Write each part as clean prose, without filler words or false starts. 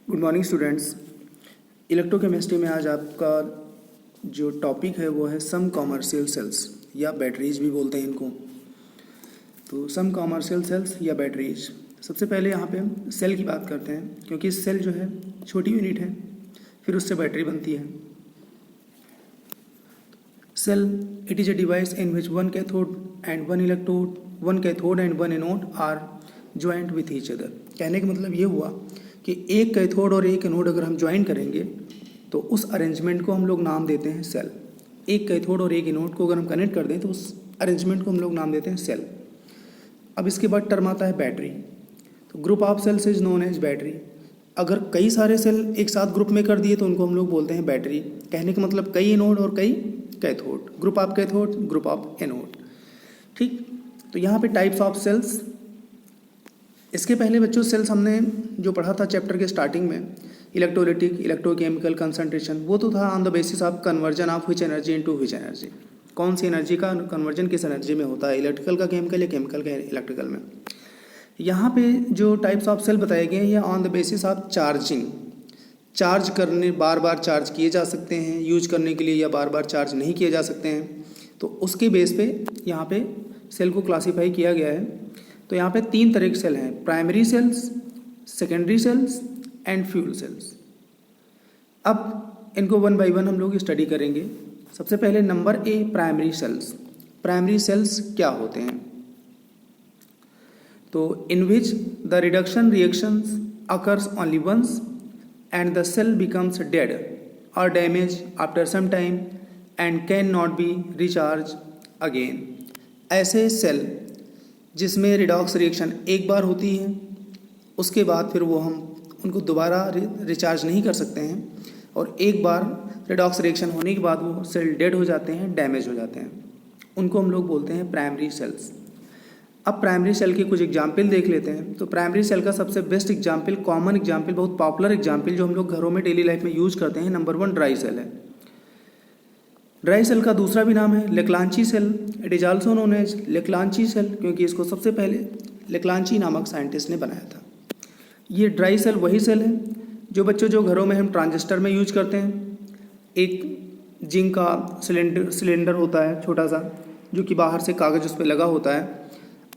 Good morning students. Electrochemistry में आज आपका जो टॉपिक है वो है सम कॉमर्शियल सेल्स या बैटरीज भी बोलते हैं इनको। तो सम कॉमर्शियल सेल्स या बैटरीज, सबसे पहले यहाँ पे हम सेल की बात करते हैं, क्योंकि सेल जो है छोटी यूनिट है, फिर उससे बैटरी बनती है। Cell it is a device in which one cathode and one electrode, one cathode and one anode are joint with each other. कहने का मतलब ये हुआ कि एक कैथोड और एक एनोड अगर हम ज्वाइन करेंगे तो उस अरेंजमेंट को हम लोग नाम देते हैं सेल। एक कैथोड और एक एनोड को अगर हम कनेक्ट कर दें तो उस अरेंजमेंट को हम लोग नाम देते हैं सेल। अब इसके बाद टर्म आता है बैटरी। तो group of cells is known as battery. अगर कई सारे सेल एक साथ ग्रुप में कर दिए तो उनको हम लोग बोलते हैं बैटरी। कहने का मतलब कई एनोड और कई cathode, group of cathode, group of anode. ठीक, तो यहाँ पे टाइप्स ऑफ सेल्स। इसके पहले बच्चों सेल्स हमने जो पढ़ा था चैप्टर के स्टार्टिंग में, इलेक्ट्रोलिटिक, इलेक्ट्रोकेमिकल कंसंट्रेशन, वो तो था on the basis of conversion of which energy into which energy. कौन सी एनर्जी का कन्वर्जन किस एनर्जी में होता है, इलेक्ट्रिकल का केमिकल या केमिकल का इलेक्ट्रिकल में। यहाँ पे जो टाइप्स ऑफ सेल बताए गए हैं ये on the basis of charging, charge करने, बार बार चार्ज किए जा सकते हैं यूज करने के लिए, या बार बार चार्ज नहीं किए जा सकते हैं। तो उसके बेस पे यहाँ पे सेल को क्लासीफाई किया गया है। तो यहाँ पे तीन तरह के सेल हैं, primary cells, secondary cells and fuel cells. अब इनको वन बाय वन हम लोग स्टडी करेंगे। सबसे पहले number A, primary cells. Primary cells क्या होते हैं? तो in which the reduction reactions occurs only once and the cell becomes dead और damage after some time and can not be recharge again. ऐसे सेल जिसमें रिडॉक्स रिएक्शन एक बार होती है, उसके बाद फिर वो हम उनको दोबारा रिचार्ज नहीं कर सकते हैं, और एक बार रिडॉक्स रिएक्शन होने के बाद वो सेल डेड हो जाते हैं, डैमेज हो जाते हैं, उनको हम लोग बोलते हैं प्राइमरी सेल्स। अब प्राइमरी सेल के कुछ एग्जाम्पल देख लेते हैं। तो प्राइमरी सेल का सबसे बेस्ट एग्जाम्पल, कॉमन एग्जाम्पल, बहुत पॉपुलर एग्जाम्पल जो हम लोग घरों में डेली लाइफ में यूज करते हैं, नंबर वन ड्राई सेल है। ड्राई सेल का दूसरा भी नाम है Leclanche cell. It is also known as Leclanche cell, क्योंकि इसको सबसे पहले लेक्लांची नामक साइंटिस्ट ने बनाया था। ये ड्राई सेल वही सेल है जो बच्चों जो घरों में हम ट्रांजिस्टर में यूज करते हैं। एक जिंक का सिलेंडर होता है छोटा सा, जो कि बाहर से कागज़ उस पर लगा होता है,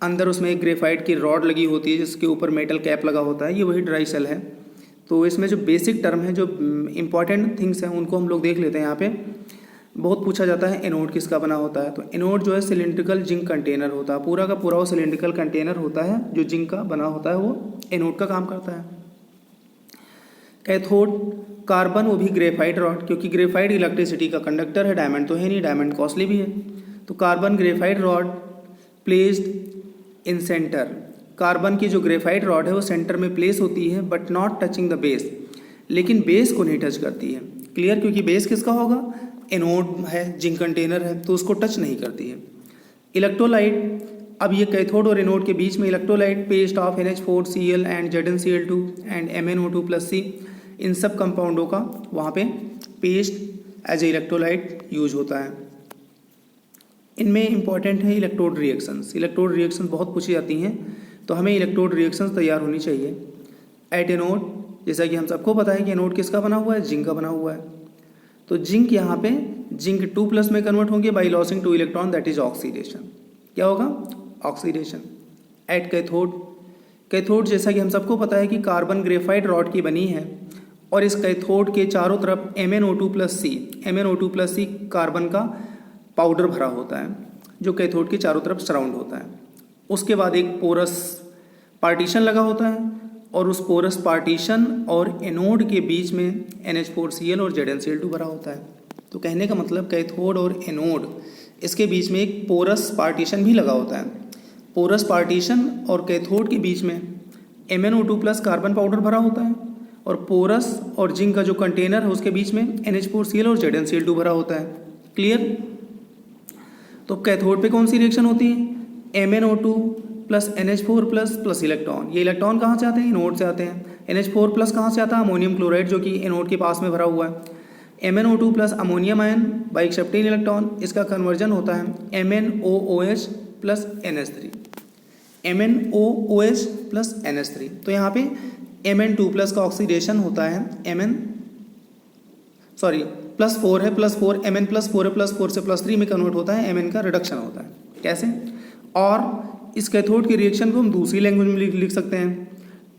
अंदर उसमें एक ग्रेफाइट की रॉड लगी होती है जिसके ऊपर मेटल कैप लगा होता है, ये वही ड्राई सेल है। तो इसमें जो बेसिक टर्म है, जो इंपॉर्टेंट थिंग्स हैं, उनको हम लोग देख लेते हैं। यहाँ पे बहुत पूछा जाता है एनोड किसका बना होता है। तो एनोड जो है सिलिंड्रिकल जिंक कंटेनर होता है, पूरा का पूरा वो सिलिंड्रिकल कंटेनर होता है जो जिंक का बना होता है, वो एनोड का काम करता है। कैथोड कार्बन, वो भी ग्रेफाइट रॉड, क्योंकि ग्रेफाइट इलेक्ट्रिसिटी का कंडक्टर है, डायमंड तो है नहीं, डायमंड कॉस्टली भी है। तो carbon graphite rod placed in centre. Carbon की जो ग्रेफाइट रॉड है वो सेंटर में प्लेस होती है, but not touching the base, लेकिन बेस को नहीं टच करती है। क्लियर, क्योंकि बेस किसका होगा, एनोड है, जिंक कंटेनर है, तो उसको टच नहीं करती है। इलेक्ट्रोलाइट, अब ये कैथोड और एनोड के बीच में electrolyte paste of NH4Cl and ZnCl2 and MnO2+C, इन सब कंपाउंडों का वहाँ पे paste as a electrolyte use होता है। इनमें इंपॉर्टेंट है इलेक्ट्रोड रिएक्शंस। इलेक्ट्रोड रिएक्शंस बहुत पूछी जाती हैं, तो हमें इलेक्ट्रोड रिएक्शंस तैयार होनी चाहिए। एट एनोड, जैसा कि हम सबको पता है कि एनोड किसका बना हुआ है, जिंक का बना हुआ है। तो जिंक यहाँ पे जिंक 2+ में कन्वर्ट होंगे by losing 2 electron, that is oxidation. क्या होगा, ऑक्सीडेशन। एट कैथोड, कैथोड जैसा कि हम सबको पता है कि कार्बन ग्रेफाइट रॉड की बनी है, और इस कैथोड के चारों तरफ MnO2+C कार्बन का पाउडर भरा होता है, जो कैथोड के चारों तरफ सराउंड होता है। उसके बाद एक पोरस पार्टीशन लगा होता है, और उस पोरस पार्टीशन और एनोड के बीच में NH4Cl और ZnCl2 भरा होता है। तो कहने का मतलब कैथोड और एनोड, इसके बीच में एक पोरस पार्टीशन भी लगा होता है। पोरस पार्टीशन और कैथोड के बीच में MnO2+ कार्बन पाउडर भरा होता है, और पोरस और जिंक का जो कंटेनर है उसके बीच में NH4Cl और ZnCl2 भरा होता है। क्लियर। तो कैथोड पे कौन सी रिएक्शन होती है, MnO2+ NH4+ इलेक्ट्रॉन। ये इलेक्ट्रॉन कहाँ से आते हैं, एनोड से आते हैं। NH4+ कहाँ से आता है, अमोनियम क्लोराइड, जो कि एनोड के पास में भरा हुआ है। MnO2+ ammonium ion by accepting electron, इसका कन्वर्जन होता है MnOOH+NH3। MnOOH+NH3। तो यहाँ पे Mn2+ का ऑक्सीडेशन होता है +4 है, +4 Mn+4 है, +4 से +3 में कन्वर्ट होता है, Mn का रिडक्शन होता है। कैसे? और इस कैथोड की रिएक्शन को हम दूसरी लैंग्वेज में लिख सकते हैं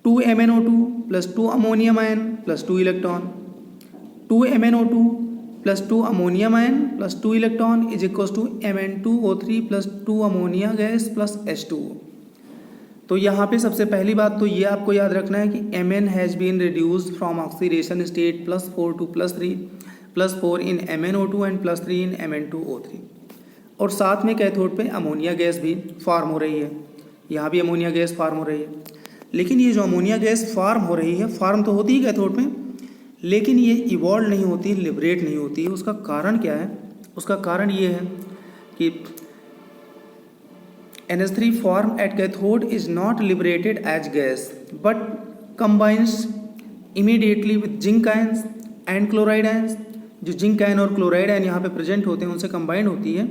2MnO2 + 2 ammonium ion + 2 electron. 2MnO2 + 2 ammonium ion + 2 electron is equal to Mn2O3 + 2 ammonia gas + H2O। तो यहाँ पे सबसे पहली बात तो ये आपको याद रखना है कि Mn has been reduced from oxidation state +4 to +3 +4 in MnO2 and +3 in Mn2O3। और साथ में कैथोड पे अमोनिया गैस भी फार्म हो रही है, यहाँ भी अमोनिया गैस फार्म हो रही है। लेकिन ये जो अमोनिया गैस फार्म हो रही है, फार्म तो होती है कैथोड में, लेकिन ये इवॉल्व नहीं होती, लिबरेट नहीं होती है। उसका कारण क्या है? उसका कारण ये है कि NH3 formed at cathode is not liberated as gas but combines immediately with zinc ions and chloride ions। जो जिंक आयन और क्लोराइड आयन यहाँ पे प्रेजेंट होते हैं उनसे कंबाइंड होती है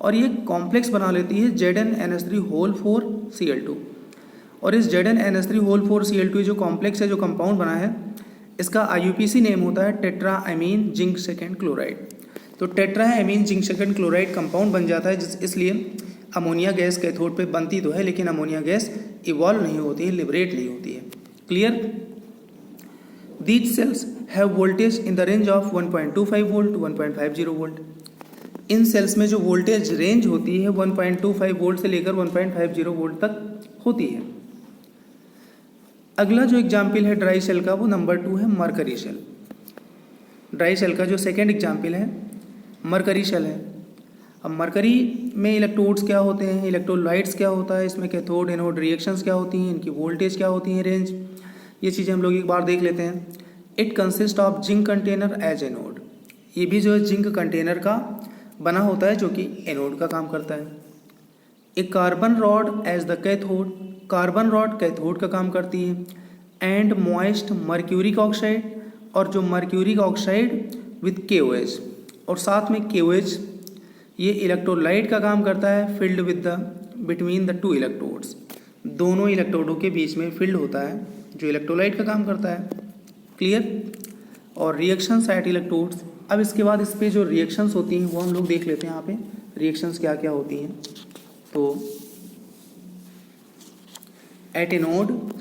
और ये कॉम्प्लेक्स बना लेती है ZnNH3 और इस ZnNH3 जो कॉम्प्लेक्स है, जो कंपाउंड बना है, इसका IUPAC नेम होता है टेट्राएमीन जिंक सेकेंड क्लोराइड। तो tetraammine zinc second chloride compound बन जाता है, इसलिए अमोनिया गैस कैथोड पे बनती तो है, लेकिन अमोनिया गैस इवॉल्व नहीं होती है, लिबरेट नहीं होती है। Clear? These cells have voltage in the range of 1.25 volt to 1.50 volt. इन सेल्स में जो वोल्टेज रेंज होती है 1.25 वोल्ट से लेकर 1.50 वोल्ट तक होती है। अगला जो एग्जाम्पल है ड्राई सेल का, वो नंबर 2 है मरकरी सेल। ड्राई सेल का जो सेकेंड एग्जाम्पल है मरकरी सेल है। अब मरकरी में इलेक्ट्रोड्स क्या होते हैं, इलेक्ट्रोलाइट्स क्या होता है, इसमें कैथोड एनोड रिएक्शंस क्या होती हैं, इनकी वोल्टेज क्या होती है, रेंज, ये चीज़ें हम लोग एक बार देख लेते हैं। It consist of zinc container as anode. ये भी जो है जिंक कंटेनर का बना होता है जो कि एनोड का काम करता है। एक carbon rod as the cathode, carbon rod cathode का काम करती है। एंड मॉइस्ट मर्क्यूरिक ऑक्साइड, और जो मर्क्यूरिक ऑक्साइड विथ KOH, और साथ में KOH ये इलेक्ट्रोलाइट का काम करता है, filled with the between the 2 electrodes. दोनों इलेक्ट्रोडों के बीच में फिल्ड होता है, जो इलेक्ट्रोलाइट का काम करता है। क्लियर? और रिएक्शंस एट इलेक्ट्रोड्स। अब इसके बाद इस पर जो रिएक्शंस होती हैं वो हम लोग देख लेते हैं। यहाँ पे रिएक्शंस क्या क्या होती हैं। तो एट एनोड,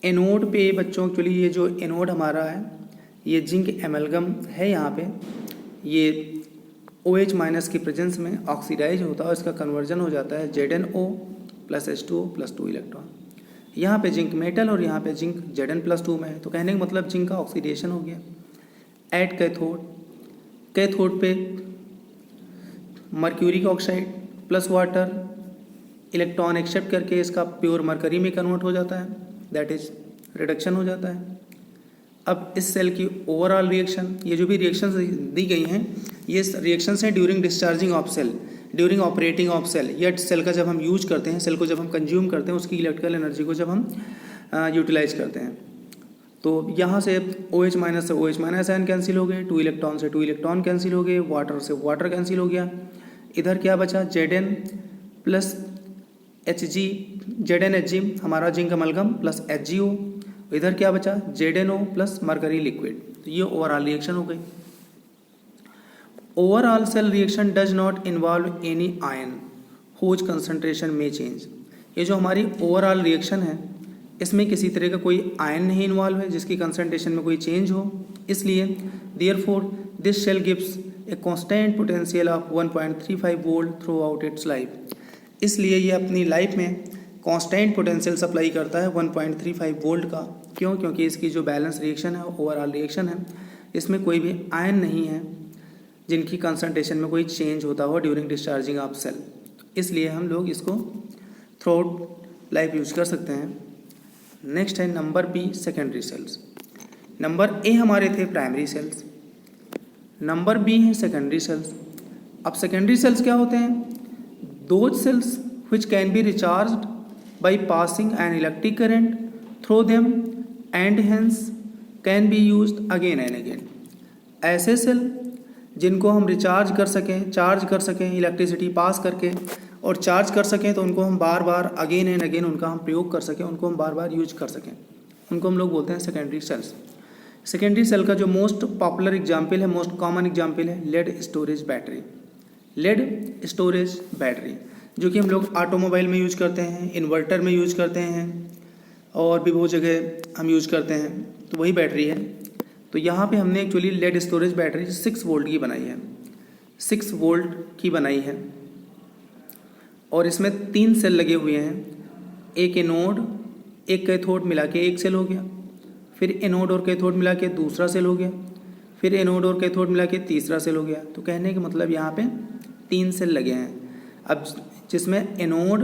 एनोड पे बच्चों एक्चुअली ये जो एनोड हमारा है ये जिंक एमलगम है। यहाँ पे ये OH- की प्रेजेंस में ऑक्सीडाइज होता है और इसका कन्वर्जन हो जाता है ZnO + H2O + 2 इलेक्ट्रॉन। यहाँ पे जिंक मेटल और यहाँ पे जिंक Zn+2 में है, तो कहने का मतलब जिंक का ऑक्सीडेशन हो गया। एट कैथोड, कैथोड पे mercuric oxide plus water electron accept करके इसका प्योर मरकरी में कन्वर्ट हो जाता है, दैट इज रिडक्शन हो जाता है। अब इस सेल की ओवरऑल रिएक्शन, ये जो भी रिएक्शंस दी गई हैं ये रिएक्शंस हैं during discharging of cell, during operating of cell, या सेल का जब हम यूज करते हैं, सेल को जब हम कंज्यूम करते हैं, उसकी इलेक्ट्रिकल एनर्जी को जब हम यूटिलाइज करते हैं। तो यहाँ से OH- से OH- आयन कैंसिल हो गए, 2 इलेक्ट्रॉन से 2 इलेक्ट्रॉन कैंसिल हो गए, वाटर से वाटर कैंसिल हो गया। इधर क्या बचा, Zn + Hg, ZnHg हमारा जिंक अमलगम प्लस HgO। इधर क्या बचा, ZnO प्लस मरकरी लिक्विड। तो ये ओवरऑल रिएक्शन हो गई। Overall cell reaction does not involve any ion whose concentration में चेंज। ये जो हमारी ओवरऑल रिएक्शन है इसमें किसी तरह का कोई आयन नहीं इन्वॉल्व है जिसकी कंसंट्रेशन में कोई चेंज हो, इसलिए therefore this cell gives a constant potential of 1.35 volt throughout its life. इसलिए ये अपनी लाइफ में कांस्टेंट पोटेंशियल सप्लाई करता है 1.35 वोल्ट का। क्यों? क्योंकि इसकी जो बैलेंस रिएक्शन है, ओवरऑल रिएक्शन है, इसमें कोई भी आयन नहीं है जिनकी कंसंट्रेशन में कोई चेंज होता हो ड्यूरिंग डिस्चार्जिंग ऑफ सेल, इसलिए हम लोग इसको थ्रू आउट लाइफ यूज कर सकते हैं। नेक्स्ट है number B, secondary cells. Number A हमारे थे प्राइमरी सेल्स, नंबर B है सेकेंडरी सेल्स। अब सेकेंडरी सेल्स क्या होते हैं, those cells which can be recharged by passing an electric current through them and hence can be used again and again। ऐसे cell जिनको हम रिचार्ज कर सकें, चार्ज कर सकें इलेक्ट्रिसिटी पास करके, और चार्ज कर सकें तो उनको हम बार बार अगेन एंड अगेन उनका हम प्रयोग कर सकें, उनको हम बार बार यूज कर सकें। उनको हम लोग बोलते हैं सेकेंडरी सेल्स। सेकेंडरी सेल का जो मोस्ट पॉपुलर एग्जाम्पल है, मोस्ट कॉमन एग्जाम्पल है lead storage battery. Lead storage battery जो कि हम लोग ऑटोमोबाइल में यूज करते हैं, इन्वर्टर में यूज करते हैं और भी बहुत जगह हम यूज करते हैं, तो वही बैटरी है। तो यहाँ पे हमने actually lead storage battery 6 volt की बनाई है, 6 वोल्ट की बनाई है और इसमें 3 सेल लगे हुए हैं, एक एनोड एक कैथोड मिला के एक सेल हो गया, फिर एनोड और कैथोड मिला के दूसरा सेल हो गया, फिर एनोड और कैथोड मिला के तीसरा सेल हो गया। तो कहने का मतलब यहाँ पे 3 सेल लगे हैं। अब जिसमें anode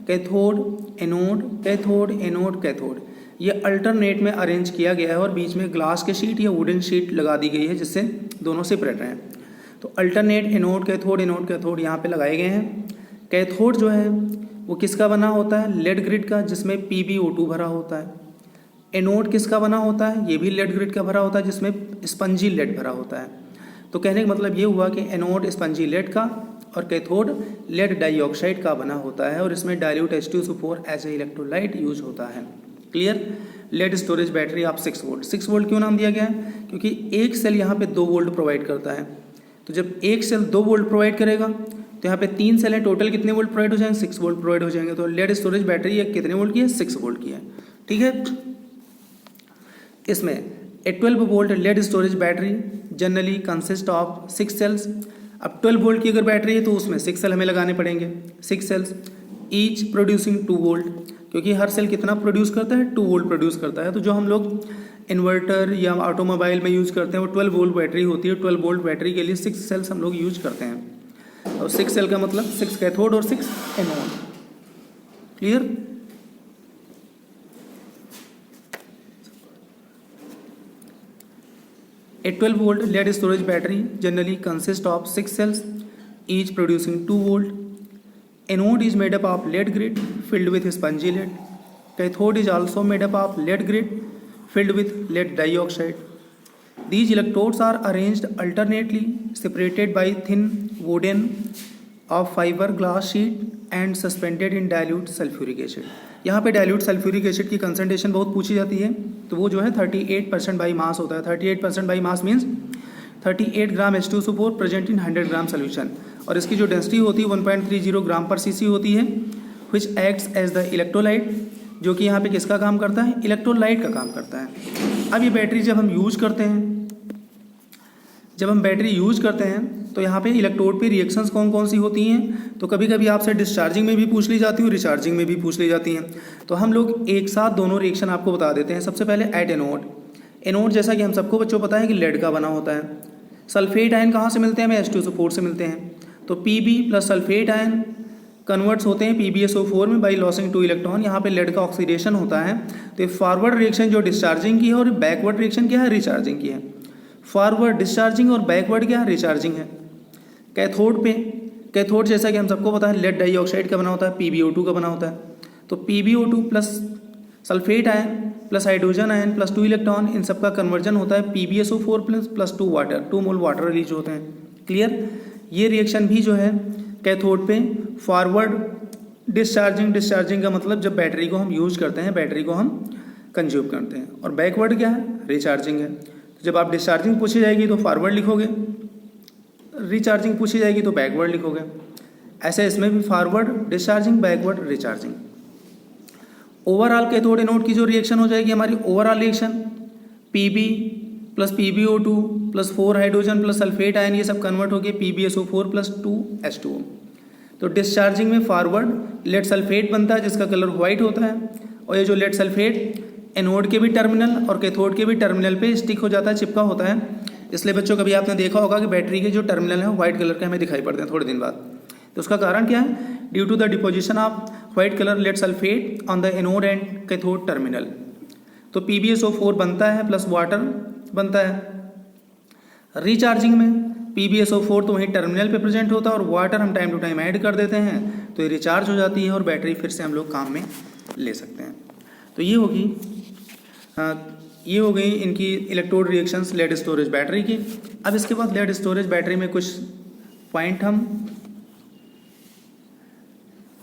cathode anode cathode anode cathode ये अल्टरनेट में अरेंज किया गया है और बीच में ग्लास के शीट या वुडन शीट लगा दी गई है जिससे दोनों सेपरेट हैं। तो अल्टरनेट एनोड कैथोड यहाँ पे लगाए गए हैं। कैथोड जो है वो किसका बना होता है? लेड ग्रिड का, जिसमें PbO2 भरा होता है। एनोड किसका बना होता है? ये भी लेड ग्रिड का भरा होता है जिसमें स्पंजी लेड भरा होता है। तो कहने का मतलब ये हुआ कि एनोड स्पंजी लेड का और कैथोड लेड डाइऑक्साइड का बना होता है और इसमें dilute H2SO4 as a electrolyte use होता है। क्लियर? लेड स्टोरेज बैटरी आप 6 वोल्ट क्यों नाम दिया गया है? क्योंकि एक सेल यहाँ पे 2 वोल्ट प्रोवाइड करता है। तो जब एक सेल 2 वोल्ट प्रोवाइड करेगा तो यहाँ पे 3 सेल हैं, टोटल कितने वोल्ट प्रोवाइड हो जाएंगे? 6 वोल्ट प्रोवाइड हो जाएंगे। तो लेड स्टोरेज बैटरी ये कितने वोल्ट की है? 6 वोल्ट की है। ठीक है। इसमें a 12 volt lead storage battery generally consist of 6 cells. अब 12 वोल्ट की अगर बैटरी है तो उसमें 6 सेल हमें लगाने पड़ेंगे, 6 सेल्स ईच प्रोड्यूसिंग 2 वोल्ट, क्योंकि हर सेल कितना प्रोड्यूस करता है? 2 वोल्ट प्रोड्यूस करता है। तो जो हम लोग इन्वर्टर या ऑटोमोबाइल में यूज़ करते हैं वो 12 वोल्ट बैटरी होती है। 12 वोल्ट बैटरी के लिए 6 सेल्स हम लोग यूज करते हैं और 6 सेल का मतलब 6 कैथोड और 6 anode. Clear? A 12 volt lead storage battery generally consists of 6 cells, each producing 2 volt. Anode is made up of lead grid filled with spongy lead. Cathode is also made up of lead grid filled with lead dioxide. These electrodes are arranged alternately, separated by thin wooden of fiber glass sheet and suspended in dilute sulfuric acid. यहाँ पे dilute sulphuric acid की concentration बहुत पूछी जाती है, तो वो जो है 38% बाई मास होता है। 38% by mass means 38 gram H2SO4 present in 100 gram solution, और इसकी जो डेंसिटी होती है 1.30 ग्राम पर cc होती है, which acts as the electrolyte, जो कि यहाँ पे किसका काम करता है? इलेक्ट्रोलाइट का काम करता है। अब ये बैटरी जब हम यूज करते हैं तो यहाँ पे इलेक्ट्रोड पे रिएक्शंस कौन कौन सी होती हैं? तो कभी कभी आपसे डिस्चार्जिंग में भी पूछ ली जाती है और रिचार्जिंग में भी पूछ ली जाती हैं। तो हम लोग एक साथ दोनों रिएक्शन आपको बता देते हैं। सबसे पहले एट एनोड जैसा कि हम सबको बच्चों पता है कि लेड का बना होता है। सल्फेट आयन कहाँ से मिलते हैं? हमें H2SO4 से मिलते हैं। तो Pb plus sulphate ion converts होते हैं PbSO4 में बाई लॉसिंग 2 इलेक्ट्रॉन। यहाँ पे लेड का ऑक्सीडेशन होता है। तो ये फॉरवर्ड रिएक्शन जो डिस्चार्जिंग की है और बैकवर्ड रिएक्शन क्या है? रिचार्जिंग की है। फॉरवर्ड डिस्चार्जिंग और बैकवर्ड क्या है? रिचार्जिंग है। कैथोड जैसा कि हम सबको पता है लेड डाइऑक्साइड का बना होता है, PbO2 का बना होता है। तो PbO2 plus sulphate ion plus hydrogen ion plus 2 electron, इन सब का कन्वर्जन होता है PbSO4 plus 2 water, 2 mole water release होते हैं। क्लियर? ये रिएक्शन भी जो है कैथोड पे फॉरवर्ड डिस्चार्जिंग का मतलब जब बैटरी को हम यूज करते हैं, बैटरी को हम कंज्यूम करते हैं, और बैकवर्ड क्या है? रिचार्जिंग है। तो जब आप डिस्चार्जिंग पूछी जाएगी तो फॉरवर्ड लिखोगे, रिचार्जिंग पूछी जाएगी तो बैकवर्ड लिखोगे। ऐसे इसमें भी forward discharging, backward recharging. Overall cathode anode की जो रिएक्शन हो जाएगी हमारी overall reaction Pb plus PbO2 plus 4 hydrogen plus sulphate ion, ये सब कन्वर्ट हो गए PbSO4 प्लस 2 H2O। तो डिस्चार्जिंग में फॉरवर्ड लेड सल्फेट बनता है जिसका कलर व्हाइट होता है, और ये जो लेड सल्फेट एनोड के भी टर्मिनल और कैथोड के भी टर्मिनल पे स्टिक हो जाता है, चिपका होता है। इसलिए बच्चों कभी आपने देखा होगा कि बैटरी के जो टर्मिनल हैं वो व्हाइट कलर के हमें दिखाई पड़ते हैं थोड़े दिन बाद। तो उसका कारण क्या है? Due to the deposition of white colour lead sulphate on the anode and cathode terminal. तो PbSO4 बनता है प्लस वाटर बनता है। रिचार्जिंग में PbSO4 तो वहीं टर्मिनल पे प्रेजेंट होता है और वाटर हम टाइम टू टाइम ऐड कर देते हैं, तो ये रिचार्ज हो जाती है और बैटरी फिर से हम लोग काम में ले सकते हैं। तो ये हो गई इनकी electrode reactions lead storage battery की। अब इसके बाद लेड स्टोरेज बैटरी में कुछ पॉइंट हम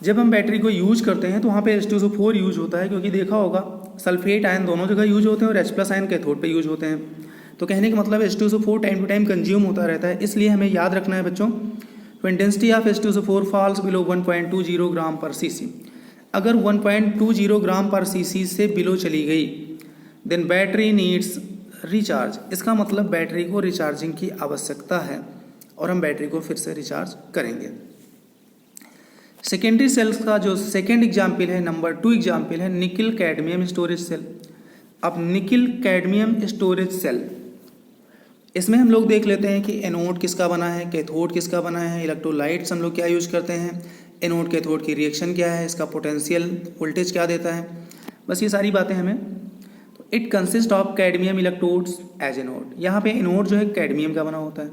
जब हम बैटरी को यूज करते हैं तो वहाँ पे H2SO4 यूज होता है, क्योंकि देखा होगा सल्फेट आयन दोनों जगह यूज होते हैं और H+ आयन कैथोड पे यूज होते हैं। तो कहने का मतलब H2SO4 time to time consume होता रहता है, इसलिए हमें याद रखना है बच्चों, intensity of H2SO4 falls below 1.20 ग्राम पर cc। अगर 1.20 ग्राम पर cc से बिलो चली गई देन बैटरी नीड्स रिचार्ज। इसका मतलब बैटरी को रिचार्जिंग की आवश्यकता है और हम बैटरी को फिर से रिचार्ज करेंगे। सेकेंडरी सेल्स का जो सेकेंड एग्जाम्पल है, नंबर 2 एग्जाम्पल है निकिल कैडमियम स्टोरेज सेल। अब निकिल कैडमियम स्टोरेज सेल, इसमें हम लोग देख लेते हैं कि एनोड किसका बना है, कैथोड किसका बना है, इलेक्ट्रोलाइट्स हम लोग क्या यूज करते हैं, एनोड कैथोड की रिएक्शन क्या है, इसका पोटेंशियल वोल्टेज क्या देता है, बस ये सारी बातें हमें। तो it consist of cadmium electrodes as anode. यहाँ पे एनोड जो है कैडमियम का बना होता है।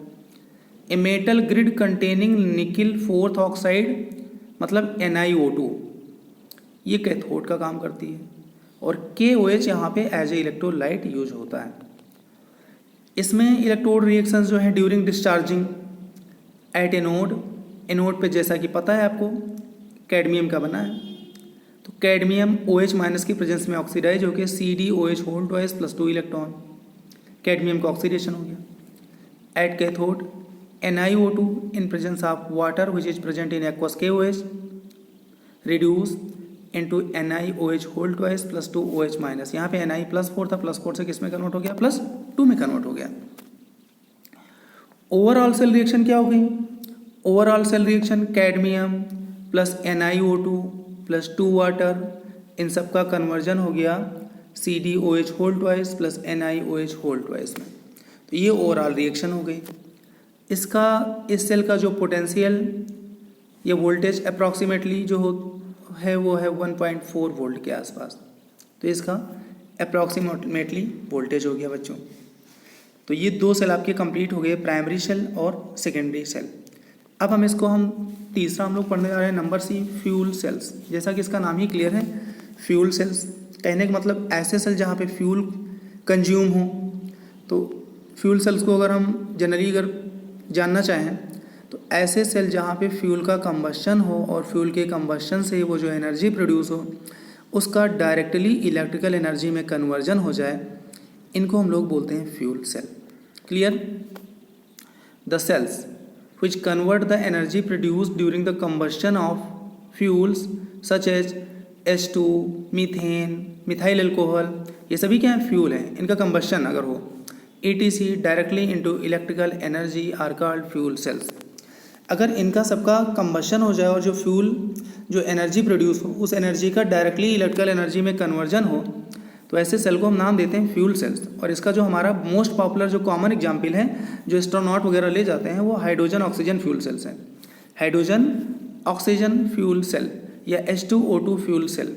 A metal grid containing nickel 4th oxide मतलब NiO2 ये कैथोड का काम करती है और KOH यहाँ पे एज ए इलेक्ट्रोलाइट यूज होता है। इसमें इलेक्ट्रोड रिएक्शंस जो है ड्यूरिंग डिस्चार्जिंग एट एनोड पे जैसा कि पता है आपको कैडमियम का बना है, तो कैडमियम OH- की प्रेजेंस में ऑक्सीडाइज होकर CdOH2 इलेक्ट्रॉन, कैडमियम का ऑक्सीडेशन हो गया। At cathode NiO2 in presence of water which is present in aqueous KOH reduce into NiOH2 OH-। यहाँ पे Ni+4 था, +4 से किस में कन्वर्ट हो गया, +2 में कन्वर्ट हो गया। ओवरऑल सेल रिएक्शन क्या हो गई, overall cell reaction cadmium plus NiO2 plus 2 water, इन सब का कन्वर्जन हो गया CdOH2 प्लस NiOH2 में। तो ये ओवरऑल रिएक्शन हो गई। इसका इस सेल का जो पोटेंशियल ये वोल्टेज अप्रॉक्सीमेटली जो है वो है 1.4 वोल्ट के आसपास। तो इसका अप्रॉक्सीमेटली वोल्टेज हो गया बच्चों। तो ये 2 सेल आपके कंप्लीट हो गए, प्राइमरी सेल और सेकेंडरी सेल। अब हम इसको तीसरा हम लोग पढ़ने जा रहे हैं नंबर C, फ्यूल सेल्स। जैसा कि इसका नाम ही क्लियर है, फ्यूल सेल्स कहने का मतलब ऐसे सेल जहाँ पे फ्यूल कंज्यूम हो। तो फ्यूल सेल्स को अगर हम जनरली अगर जानना चाहें तो ऐसे सेल जहाँ पे फ्यूल का कंबशन हो और फ्यूल के कंबशन से वो जो एनर्जी प्रोड्यूस हो उसका डायरेक्टली इलेक्ट्रिकल एनर्जी में कन्वर्जन हो जाए, इनको हम लोग बोलते हैं fuel cell. Clear? The cells which convert the energy produced during the combustion of fuels such as H2, methane, methyl alcohol, ये सभी क्या है, फ्यूल हैं। इनका कंबशन अगर हो ETC directly into electrical energy are called fuel cells. अगर इनका सबका कंबशन हो जाए और जो फ्यूल जो एनर्जी प्रोड्यूस हो उस एनर्जी का डायरेक्टली इलेक्ट्रिकल एनर्जी में कन्वर्जन हो, तो ऐसे सेल को हम नाम देते हैं फ्यूल सेल्स। और इसका जो हमारा मोस्ट पॉपुलर जो कॉमन एग्जाम्पल है जो एस्ट्रोनॉट वगैरह ले जाते हैं वो हाइड्रोजन ऑक्सीजन फ्यूल सेल्स हैं। हाइड्रोजन ऑक्सीजन फ्यूल सेल या H2O2 फ्यूल सेल।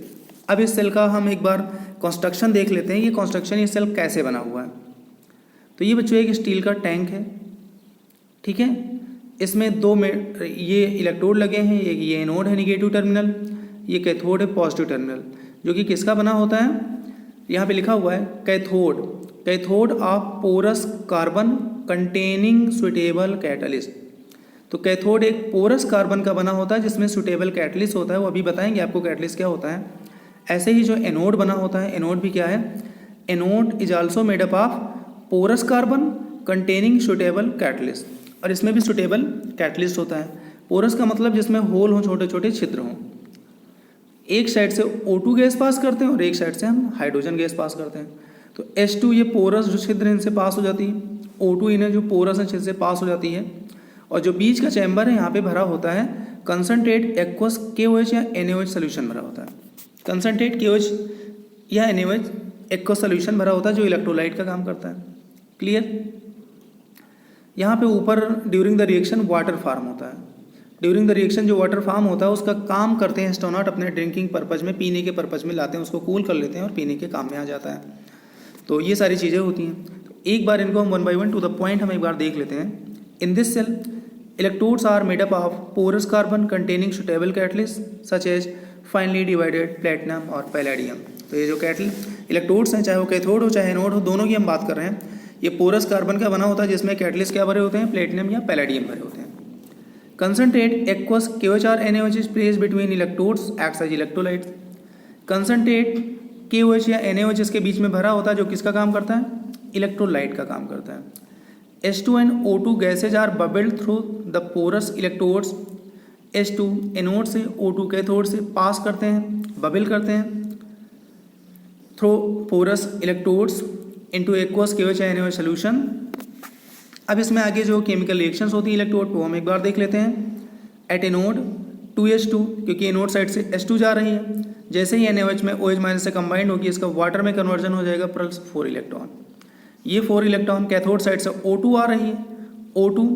अब इस सेल का हम एक बार कंस्ट्रक्शन देख लेते हैं, ये कंस्ट्रक्शन ये सेल कैसे बना हुआ है। तो ये बच्चों एक स्टील का टैंक है, ठीक है। इसमें 2 ये इलेक्ट्रोड लगे हैं, एक ये एनोड है निगेटिव टर्मिनल, ये कैथोड है पॉजिटिव टर्मिनल, जो कि किसका बना होता है, यहाँ पे लिखा हुआ है cathode, cathode of porous carbon containing suitable catalyst. तो कैथोड एक पोरस कार्बन का बना होता है जिसमें सुटेबल कैटलिस्ट होता है, वो अभी बताएंगे आपको कैटलिस्ट क्या होता है। ऐसे ही जो एनोड बना होता है, एनोड भी क्या है, anode is also made up of porous carbon containing suitable catalyst, और इसमें भी सुटेबल कैटलिस्ट होता है। पोरस का मतलब जिसमें होल हों, छोटे छोटे छिद्र हों। एक साइड से O2 गैस पास करते हैं और एक साइड से हम हाइड्रोजन गैस पास करते हैं। तो H2 ये पोरस जो छिद्र इनसे पास हो जाती है, O2 इन्हें जो पोरस है छिद्र से पास हो जाती है, और जो बीच का चैम्बर है यहाँ पे भरा होता है कंसनट्रेट एक्वस KOH या NaOH सोल्यूशन भरा होता है। कंसनट्रेट KOH या NaOH एक्वस सोल्यूशन भरा होता है जो इलेक्ट्रोलाइट का काम करता है। क्लियर? यहाँ पे ऊपर during the reaction water form होता है। ड्यूरिंग द रिएक्शन जो वाटर फॉर्म होता है उसका काम करते हैं एस्ट्रोनॉट अपने ड्रिंकिंग पर्पज़ में, पीने के पर्पज़ में लाते हैं, उसको कूल कर लेते हैं और पीने के काम में आ जाता है। तो ये सारी चीज़ें होती हैं। तो एक बार इनको हम 1 by 1 टू द पॉइंट हम एक बार देख लेते हैं। In this cell electrodes are made up of porous carbon containing suitable catalyst such as finely divided platinum और पैलेडियम। तो ये जो इलेक्ट्रोड्स हैं, चाहे वो कैथोड हो चाहे एनोड हो, दोनों की हम बात कर रहे हैं। ये पोरस कार्बन का बना होता है जिसमें कैटलिस्ट क्या भरे होते हैं, प्लेटिनम या पैलेडियम भरे होते हैं। Concentrate aqueous KOH NaOH is placed between electrodes acts as electrolytes. Concentrate KOH या NaOH इसके बीच में भरा होता है जो किसका काम करता है? इलेक्ट्रोलाइट का काम करता है। H2 and O2 gases are bubbled through the porous electrodes. H2 anode से O2 कैथोड से पास करते हैं, बबल करते हैं through porous electrodes into aqueous KOH NaOH solution. अब इसमें आगे जो केमिकल रिएक्शंस होती है इलेक्ट्रोड को हम एक बार देख लेते हैं। एट एनोड 2H2 क्योंकि एनोड साइड से H2 जा रही है, जैसे ही NaOH में OH माइनस से कंबाइंड होगी इसका वाटर में कन्वर्जन हो जाएगा प्लस 4 इलेक्ट्रॉन। ये 4 इलेक्ट्रॉन कैथोड साइड से O2 आ रही है, O2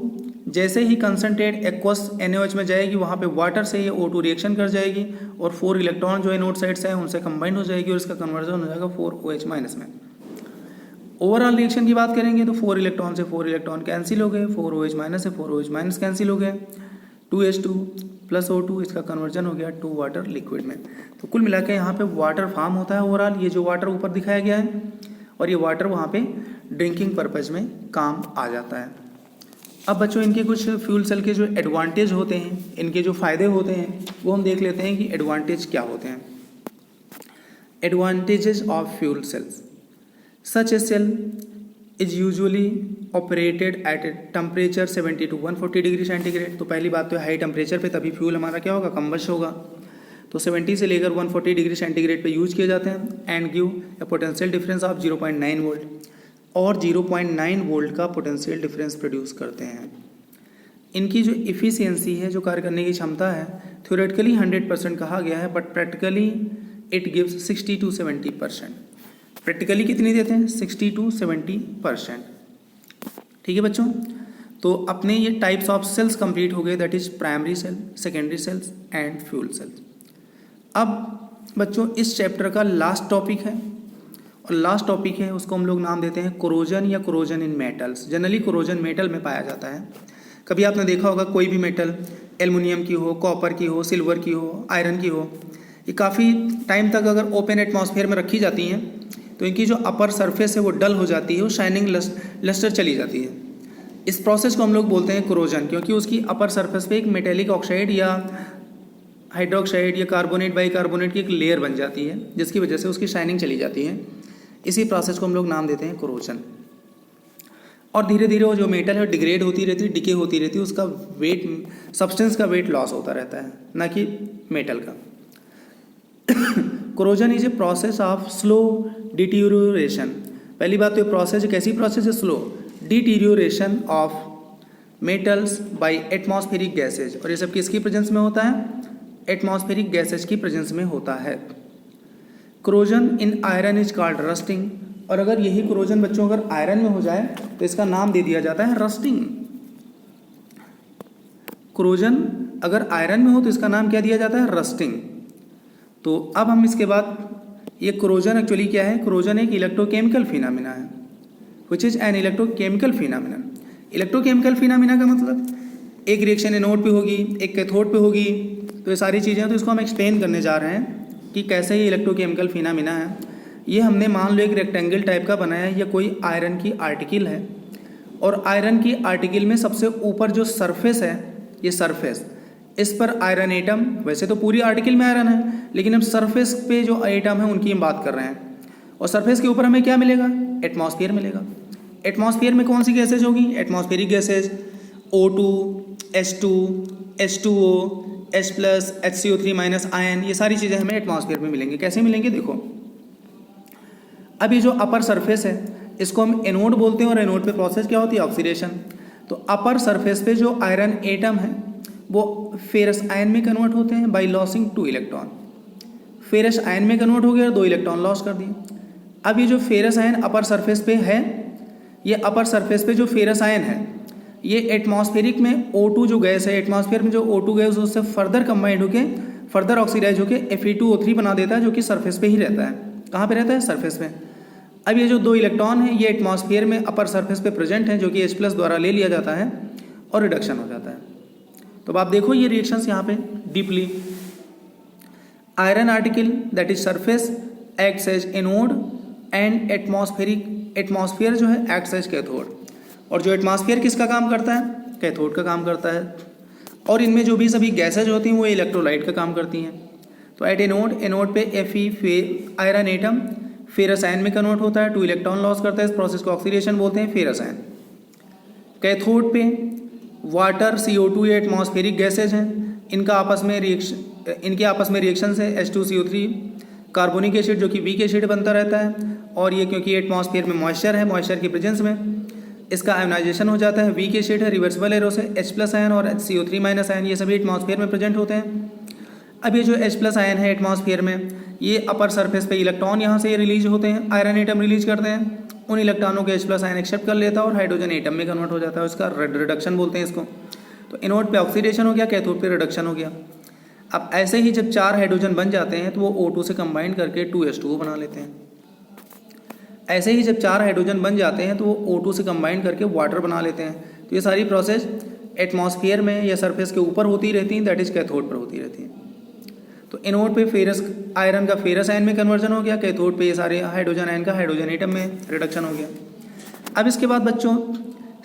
जैसे ही कंसनट्रेट एक्वस NaOH में जाएगी वहाँ पे वाटर से ये O2 रिएक्शन कर जाएगी और 4 इलेक्ट्रॉन जो एनोड साइड से है उनसे कंबाइंड हो जाएगी और इसका कन्वर्जन हो जाएगा 4OH माइनस में। ओवरऑल रिएक्शन की बात करेंगे तो 4 इलेक्ट्रॉन से 4 इलेक्ट्रॉन कैंसिल हो गए, 4OH माइनस से 4OH माइनस कैंसिल हो गए, 2H2 प्लस O2 इसका कन्वर्जन हो गया 2 वाटर लिक्विड में। तो कुल मिला के यहाँ पे वाटर फॉर्म होता है ओवरऑल, ये जो वाटर ऊपर दिखाया गया है, और ये वाटर वहाँ पे ड्रिंकिंग पर्पज़ में काम आ जाता है। अब बच्चों इनके कुछ फ्यूल सेल के जो एडवांटेज होते हैं, इनके जो फ़ायदे होते हैं वो हम देख लेते हैं कि एडवांटेज क्या होते हैं। Advantages of fuel cells. Such a cell is usually operated at a temperature 70 to 140 degree centigrade. तो पहली बात तो हाई टेम्परेचर पे तभी फ्यूल हमारा क्या होगा, कम्बस्ट होगा। तो 70 से लेकर 140 डिग्री सेंटीग्रेड पे यूज किए जाते हैं and give a potential difference of 0.9 volt और 0.9 वोल्ट का पोटेंशियल डिफरेंस प्रोड्यूस करते हैं। इनकी जो इफ़िशियंसी है, जो कार्य करने की क्षमता है, थ्योरेटिकली 100% कहा गया है but practically it gives 60 to 70%। Practically कितनी देते हैं, 60 to 70%। ठीक है बच्चों, तो अपने ये टाइप्स ऑफ सेल्स कंप्लीट हो गए, that is primary cell, secondary cells and fuel cells. अब बच्चों इस चैप्टर का लास्ट टॉपिक है, और लास्ट टॉपिक है उसको हम लोग नाम देते हैं कोरोजन या कोरोजन इन मेटल्स। जनरली कोरोजन मेटल में पाया जाता है। कभी आपने देखा होगा कोई भी मेटल, एल्युमिनियम की हो, कॉपर की हो, सिल्वर की हो, आयरन की हो, ये काफ़ी टाइम तक अगर ओपन एटमॉस्फेयर में रखी जाती हैं तो इनकी जो अपर सरफेस है वो डल हो जाती है, वो शाइनिंग लस्टर चली जाती है। इस प्रोसेस को हम लोग बोलते हैं कोरोजन, क्योंकि उसकी अपर सरफेस पे एक मेटेलिक ऑक्साइड या हाइड्रोक्साइड या कार्बोनेट बाइकार्बोनेट की एक लेयर बन जाती है, जिसकी वजह से उसकी शाइनिंग चली जाती है। इसी प्रोसेस को हम लोग नाम देते हैं कोरोजन। और धीरे धीरे वो जो मेटल है डिग्रेड होती रहती है, डिके होती रहती है, उसका वेट, सब्सटेंस का वेट लॉस होता रहता है, ना कि मेटल का। Corrosion is a process of slow deterioration. पहली बात तो ये प्रोसेस एक ऐसी प्रोसेस है, slow deterioration of metals by atmospheric gases. और ये सब किसकी प्रेजेंस में होता है, एटमॉस्फेरिक गैसेज की प्रेजेंस में होता है। Corrosion in iron is called rusting. और अगर यही कोरोजन बच्चों अगर आयरन में हो जाए तो इसका नाम दे दिया जाता है रस्टिंग। कोरोजन अगर आयरन में हो तो इसका नाम क्या दिया जाता है, रस्टिंग। तो अब हम इसके बाद, ये कोरोजन एक्चुअली क्या है, कोरोजन एक इलेक्ट्रोकेमिकल फिनोमेना है, which is an electrochemical phenomena. Electrochemical phenomena का मतलब एक रिएक्शन एनोड पे होगी, एक कैथोड पे होगी, तो ये सारी चीज़ें, तो इसको हम एक्सप्लेन करने जा रहे हैं कि कैसे ये इलेक्ट्रोकेमिकल फिनोमेना है। ये हमने मान लो एक रेक्टेंगल टाइप का बनाया है, या कोई आयरन की आर्टिकल है, और आयरन की आर्टिकल में सबसे ऊपर जो सरफेस है, ये सरफेस, इस पर आयरन एटम, वैसे तो पूरी आर्टिकल में आयरन है, लेकिन हम सरफेस पे जो एटम है उनकी हम बात कर रहे हैं। और सरफेस के ऊपर हमें क्या मिलेगा, एटमॉस्फेयर मिलेगा। एटमॉस्फेयर में कौन सी गैसेज होगी, atmospheric gases, O2, H2, H2O, H+, HCO3- ion, ये सारी चीज़ें हमें एटमॉस्फेयर में मिलेंगी। कैसे मिलेंगे, देखो अब ये जो अपर सरफेस है इसको हम एनोड बोलते हैं, और एनोड पे प्रोसेस क्या होती है, ऑक्सीडेशन। तो अपर सरफेस पे जो आयरन एटम है वो फेरस आयन में कन्वर्ट होते हैं by losing 2 electron. Ferrous ion में कन्वर्ट हो गया और 2 इलेक्ट्रॉन लॉस कर दिए। अब ये जो फेरस आयन अपर सरफेस पे है, ये अपर सरफेस पे जो फेरस आयन है, ये एटमॉस्फेरिक में O2 जो गैस है, एटमॉस्फेयर में जो O2 गैस उससे फर्दर कंबाइंड होके, फर्दर ऑक्सीडाइज होके Fe2O3 बना देता है, जो कि सरफेस पे ही रहता है। कहाँ पे रहता है, सरफेस पे। अब ये जो 2 इलेक्ट्रॉन है ये एटमॉस्फेयर में अपर सरफेस पे प्रेजेंट है, जो कि H+ द्वारा ले लिया जाता है और रिडक्शन हो जाता है। तो अब आप देखो ये रिएक्शंस यहाँ पे deeply, iron article that is surface acts as anode and atmosphere जो है एक्ट्स एज कैथोड। और जो एटमॉस्फेयर किसका काम करता है, कैथोड का काम करता है। और इनमें जो भी सभी गैसेज होती हैं वो इलेक्ट्रोलाइट का काम करती हैं। तो एट एनोड पे Fe iron atom ferrous ion में कन्वर्ट होता है, 2 इलेक्ट्रॉन लॉस करता है, इस प्रोसेस को ऑक्सीडेशन बोलते हैं, फेरस आयन। कैथोड पे वाटर, CO2 ये एटमॉस्फेरिक गैसेज हैं, इनके आपस में रिएक्शन से H2CO3 कार्बोनिक एसिड जो कि वीक एसिड बनता रहता है, और ये क्योंकि एटमॉस्फेयर में मॉइस्चर है, मॉइस्चर की प्रेजेंस में इसका आयोनाइजेशन हो जाता है, वीक एसिड है, रिवर्सिबल एरो से H+ आयन और CO3- आयन ये सभी एटमॉस्फेयर में प्रेजेंट होते हैं। अब ये जो H+ आयन है एटमॉस्फेयर में, ये अपर सरफेस पे इलेक्ट्रॉन यहाँ से रिलीज होते हैं, आयरन एटम रिलीज करते हैं, उन इलेक्ट्रॉनों के H+ आयन एक्सेप्ट कर लेता है और हाइड्रोजन एटम में कन्वर्ट हो जाता है, उसका रिडक्शन बोलते हैं इसको। तो एनोड पे ऑक्सीडेशन हो गया, कैथोड पे रिडक्शन हो गया। अब ऐसे ही जब 4 हाइड्रोजन बन जाते हैं तो वो O2 से कंबाइन करके 2H2O बना लेते हैं। ऐसे ही जब 4 हाइड्रोजन बन जाते हैं तो वो O2 से कंबाइन करके वाटर बना लेते हैं। तो ये सारी प्रोसेस एटमॉस्फेयर में या सरफेस के ऊपर होती रहती हैं, दैट इज कैथोड पर होती रहती हैं। तो एनोड पे फेरस आयरन का फेरस आयन में कन्वर्जन हो गया, कैथोड पे ये सारे हाइड्रोजन आयन का हाइड्रोजन एटम में रिडक्शन हो गया। अब इसके बाद बच्चों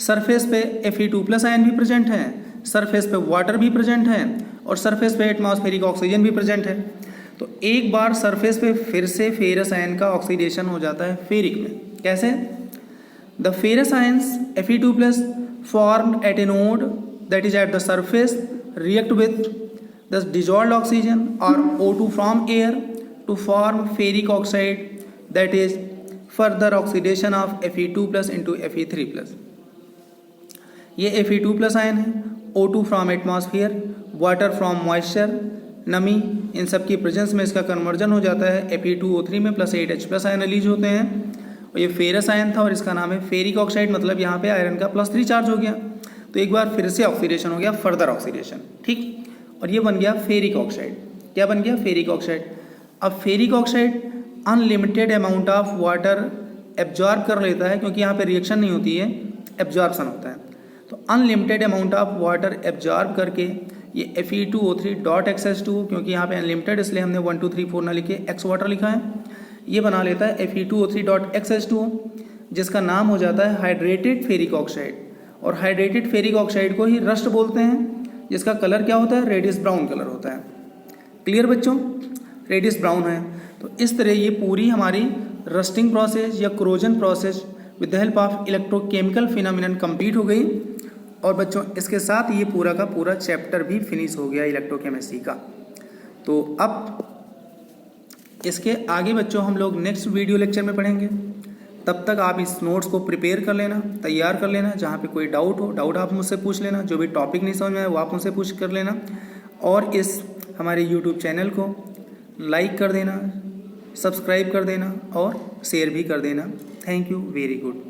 सरफेस पे Fe2+ आयन भी प्रेजेंट है, सरफेस पे वाटर भी प्रेजेंट है और सरफेस पे एटमॉस्फेरिक ऑक्सीजन भी प्रेजेंट है। तो एक बार सरफेस पे फिर से फेरस आयन का ऑक्सीडेशन हो जाता है फेरिक में। कैसे? The ferrous ions Fe2+ formed at a node that is at the surface react with the dissolved oxygen or O2 from air to form ferric oxide, that is further oxidation of Fe2+ into Fe3+। ये Fe2+ ion है, O2 from atmosphere, water from moisture, नमी, इन सब की presence में इसका conversion हो जाता है Fe2O3 में, प्लस 8H+ आयन रिलीज होते हैं। और ये फेरस आयन था और इसका नाम है फेरिक ऑक्साइड, मतलब यहाँ पे आयरन का +3 चार्ज हो गया। तो एक बार फिर से ऑक्सीडेशन हो गया, फर्दर ऑक्सीडेशन, ठीक, और ये बन गया फेरिक ऑक्साइड। क्या बन गया? Ferric oxide. अब ferric oxide unlimited amount of water absorb कर लेता है, क्योंकि यहाँ पे रिएक्शन नहीं होती है, एब्जॉर्प्शन होता है। तो unlimited amount of water absorb करके ये Fe2O3.XH2, क्योंकि यहाँ पे अनलिमिटेड इसलिए हमने 1 2 3 4 ना लिखे, X वाटर लिखा है, ये बना लेता है Fe2O3.XH2, जिसका नाम हो जाता है हाइड्रेटेड फेरिक ऑक्साइड। और हाइड्रेटेड फेरिक ऑक्साइड को ही रस्ट बोलते हैं, जिसका कलर क्या होता है? रेडिश ब्राउन कलर होता है। क्लियर बच्चों? रेडिश ब्राउन है। तो इस तरह ये पूरी हमारी रस्टिंग प्रोसेस या corrosion process with the help of electrochemical phenomenon complete हो गई। और बच्चों इसके साथ ये पूरा का पूरा चैप्टर भी फिनिश हो गया इलेक्ट्रोकेमिस्ट्री का। तो अब इसके आगे बच्चों हम लोग नेक्स्ट वीडियो लेक्चर में पढ़ेंगे। तब तक आप इस नोट्स को प्रिपेयर कर लेना, तैयार कर लेना। जहाँ पे कोई डाउट आप मुझसे पूछ लेना, जो भी टॉपिक नहीं समझ में आए वो आप मुझसे पूछ कर लेना। और इस हमारे यूट्यूब चैनल को लाइक कर देना, सब्सक्राइब कर देना और शेयर भी कर देना। Thank you, very good.